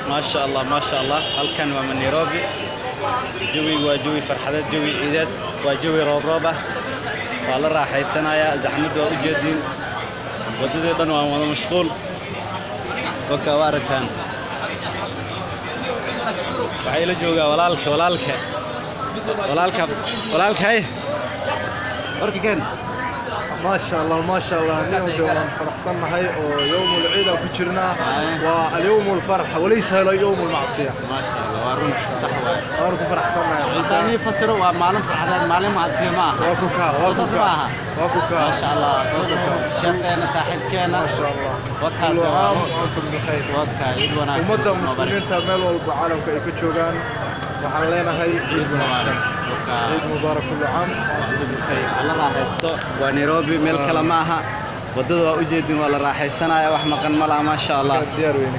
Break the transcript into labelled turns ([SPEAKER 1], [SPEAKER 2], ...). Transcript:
[SPEAKER 1] ما شاء الله ما شاء الله halkan waa Nairobi jawi waa jawi farxadeed jawi ciideed waa jawi roob ah waa la raaxaysanaya zaxmad waa u jeedin wadada dhan waa wada mashquul waka waarkan waxay la joogaa walaalka warkigan
[SPEAKER 2] ما شاء الله ما شاء الله اليوم دوما فرحنا هاي ويوم العيد وكجرنا واليوم الفرح وليس يوم المعصية
[SPEAKER 1] ما شاء الله وارون صح
[SPEAKER 2] وارك فرحنا
[SPEAKER 1] ثاني فسروا ومعلم فرحات معلم معصية ما
[SPEAKER 2] وكوكا
[SPEAKER 1] ما شاء الله شيخنا صاحبكنا
[SPEAKER 2] ما شاء الله
[SPEAKER 1] وكال
[SPEAKER 2] عام وانتم بخير
[SPEAKER 1] وكال عيد وناس
[SPEAKER 2] ومدة مسلمين تمل والعالم كيكجوغان waxaan leenahay ciid wanaagsan ciid mubaarak kullu caam
[SPEAKER 1] وانتم بخير الله راحيستو ونيروبي meel kala ma aha wadada waa u jeedin waa la raaxaysanaya wax maqan ma laha ma sha Allah
[SPEAKER 2] diyaar weyn